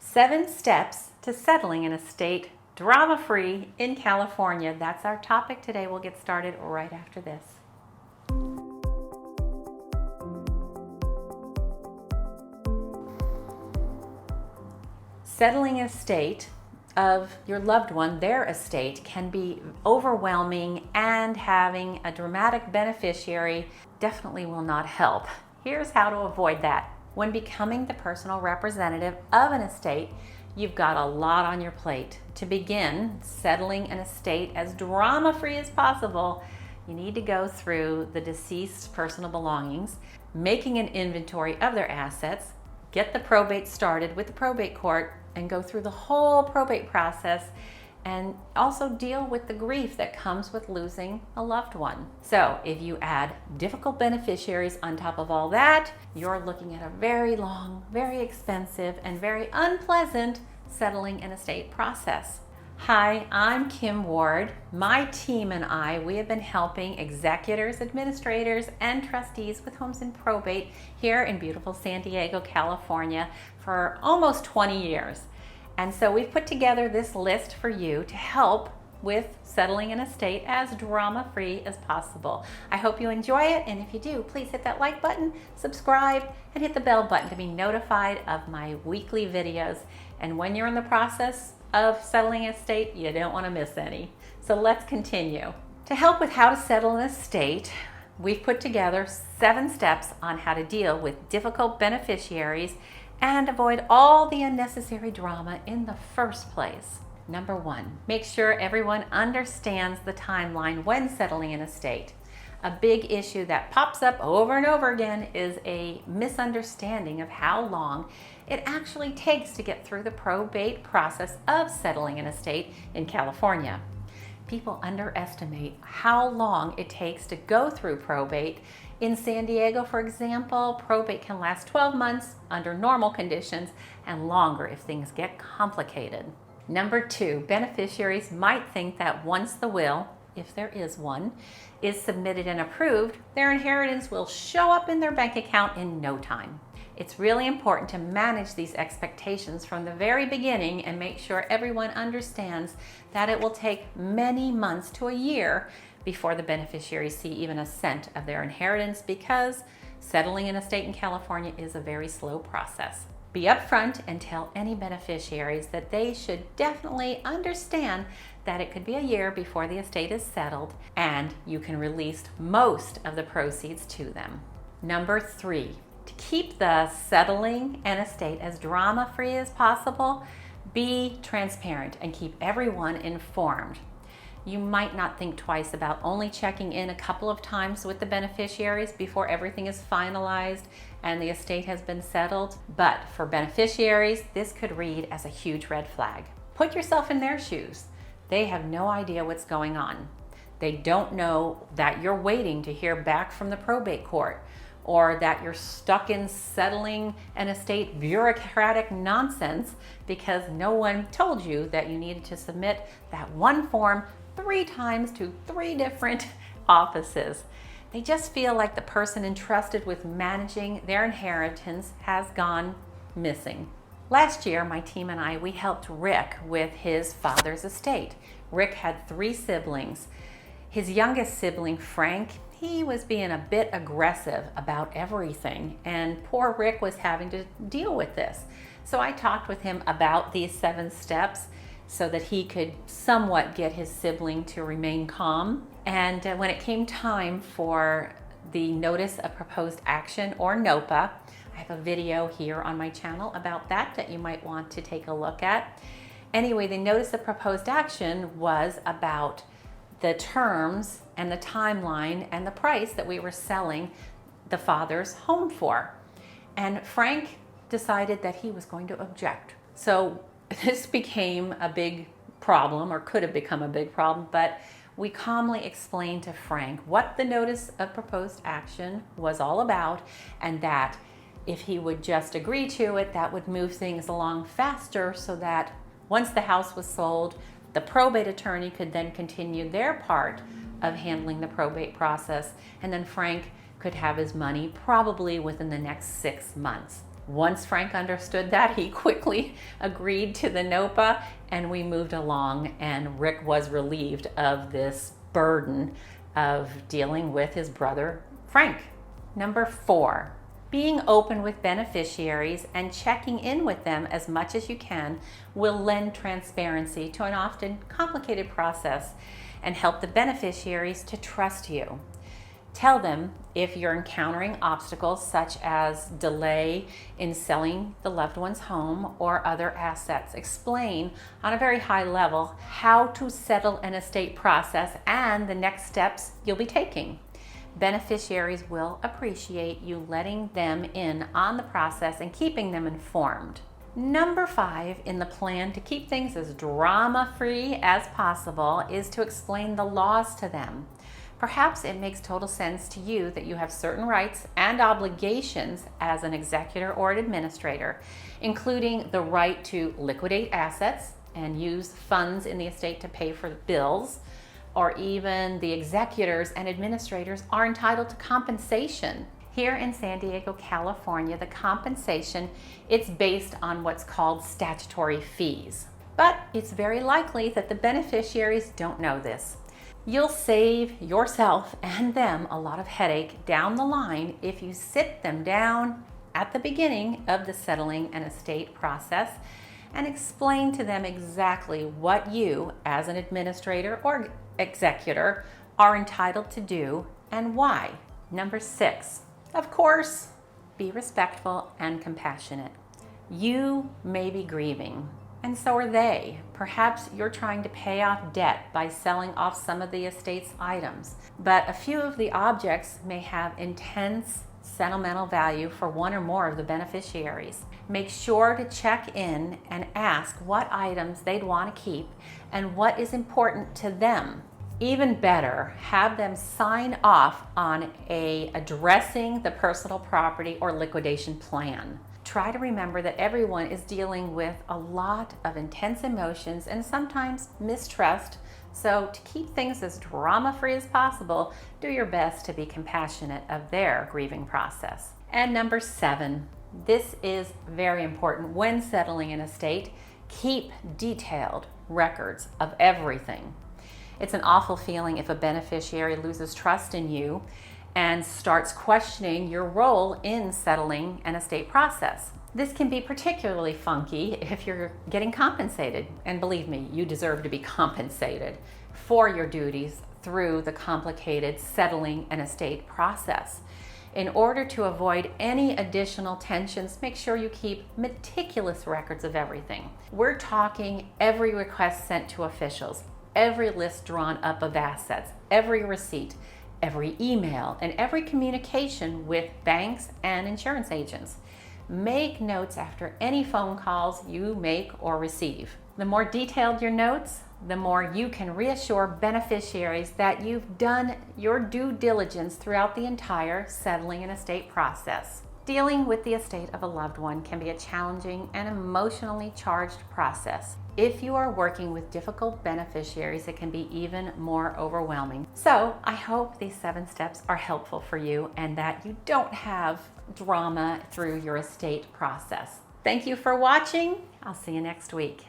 7 steps to settling an estate drama-free in California. That's our topic today. We'll get started right after this. Settling an estate of your loved one, their estate, can be overwhelming, and having a dramatic beneficiary definitely will not help. Here's how to avoid that. When becoming the personal representative of an estate, you've got a lot on your plate. To begin settling an estate as drama-free as possible, you need to go through the deceased's personal belongings, making an inventory of their assets, get the probate started with the probate court, and go through the whole probate process, and also deal with the grief that comes with losing a loved one. So if you add difficult beneficiaries on top of all that, you're looking at a very long, very expensive, and very unpleasant settling an estate process. Hi, I'm Kim Ward. My team and I, we have been helping executors, administrators, and trustees with homes in probate here in beautiful San Diego, California for almost 20 years. And so we've put together this list for you to help with settling an estate as drama-free as possible. I hope you enjoy it, and if you do, please hit that like button, subscribe, and hit the bell button to be notified of my weekly videos. And when you're in the process of settling an estate, you don't want to miss any. So let's continue. To help with how to settle an estate, we've put together 7 steps on how to deal with difficult beneficiaries and avoid all the unnecessary drama in the first place. Number 1, make sure everyone understands the timeline when settling an estate. A big issue that pops up over and over again is a misunderstanding of how long it actually takes to get through the probate process of settling an estate in California. People underestimate how long it takes to go through probate. In San Diego, for example, probate can last 12 months under normal conditions and longer if things get complicated. Number 2, beneficiaries might think that once the will, if there is one, is submitted and approved, their inheritance will show up in their bank account in no time. It's really important to manage these expectations from the very beginning and make sure everyone understands that it will take many months to a year before the beneficiaries see even a cent of their inheritance, because settling an estate in California is a very slow process. Be upfront and tell any beneficiaries that they should definitely understand that it could be a year before the estate is settled and you can release most of the proceeds to them. Number 3, to keep the settling an estate as drama-free as possible, be transparent and keep everyone informed. You might not think twice about only checking in a couple of times with the beneficiaries before everything is finalized and the estate has been settled. But for beneficiaries, this could read as a huge red flag. Put yourself in their shoes. They have no idea what's going on. They don't know that you're waiting to hear back from the probate court, or that you're stuck in settling an estate bureaucratic nonsense because no one told you that you needed to submit that one form 3 times to 3 different offices. They just feel like the person entrusted with managing their inheritance has gone missing. Last year, my team and I, we helped Rick with his father's estate. Rick had 3 siblings. His youngest sibling, Frank, he was being a bit aggressive about everything, and poor Rick was having to deal with this. So I talked with him about these 7 steps so that he could somewhat get his sibling to remain calm. And when it came time for the Notice of Proposed Action, or NOPA, I have a video here on my channel about that you might want to take a look at. Anyway, the Notice of Proposed Action was about the terms and the timeline and the price that we were selling the father's home for. And Frank decided that he was going to object. So this became a big problem, or could have become a big problem, but we calmly explained to Frank what the Notice of Proposed Action was all about, and that if he would just agree to it, that would move things along faster, so that once the house was sold, the probate attorney could then continue their part of handling the probate process, and then Frank could have his money probably within the next 6 months. Once Frank understood that, he quickly agreed to the NOPA, and we moved along, and Rick was relieved of this burden of dealing with his brother Frank. Number 4, being open with beneficiaries and checking in with them as much as you can will lend transparency to an often complicated process and help the beneficiaries to trust you. Tell them if you're encountering obstacles such as delay in selling the loved one's home or other assets. Explain on a very high level how to settle an estate process and the next steps you'll be taking. Beneficiaries will appreciate you letting them in on the process and keeping them informed. Number 5 in the plan to keep things as drama-free as possible is to explain the laws to them. Perhaps it makes total sense to you that you have certain rights and obligations as an executor or an administrator, including the right to liquidate assets and use funds in the estate to pay for bills, or even the executors and administrators are entitled to compensation. Here in San Diego, California, the compensation, it's based on what's called statutory fees. But it's very likely that the beneficiaries don't know this. You'll save yourself and them a lot of headache down the line if you sit them down at the beginning of the settling an estate process and explain to them exactly what you, as an administrator or executor, are entitled to do and why. Number 6, of course, be respectful and compassionate. You may be grieving, and so are they. Perhaps you're trying to pay off debt by selling off some of the estate's items, but a few of the objects may have intense sentimental value for one or more of the beneficiaries. Make sure to check in and ask what items they'd want to keep and what is important to them. Even better, have them sign off on addressing the personal property or liquidation plan. Try to remember that everyone is dealing with a lot of intense emotions and sometimes mistrust. So to keep things as drama-free as possible, do your best to be compassionate of their grieving process. And number 7, this is very important when settling an estate. Keep detailed records of everything. It's an awful feeling if a beneficiary loses trust in you and starts questioning your role in settling an estate process. This can be particularly funky if you're getting compensated, and believe me, you deserve to be compensated for your duties through the complicated settling an estate process. In order to avoid any additional tensions, make sure you keep meticulous records of everything. We're talking every request sent to officials, every list drawn up of assets, every receipt, every email, and every communication with banks and insurance agents. Make notes after any phone calls you make or receive. The more detailed your notes, the more you can reassure beneficiaries that you've done your due diligence throughout the entire settling an estate process. Dealing with the estate of a loved one can be a challenging and emotionally charged process. If you are working with difficult beneficiaries, it can be even more overwhelming. So I hope these 7 steps are helpful for you and that you don't have drama through your estate process. Thank you for watching. I'll see you next week.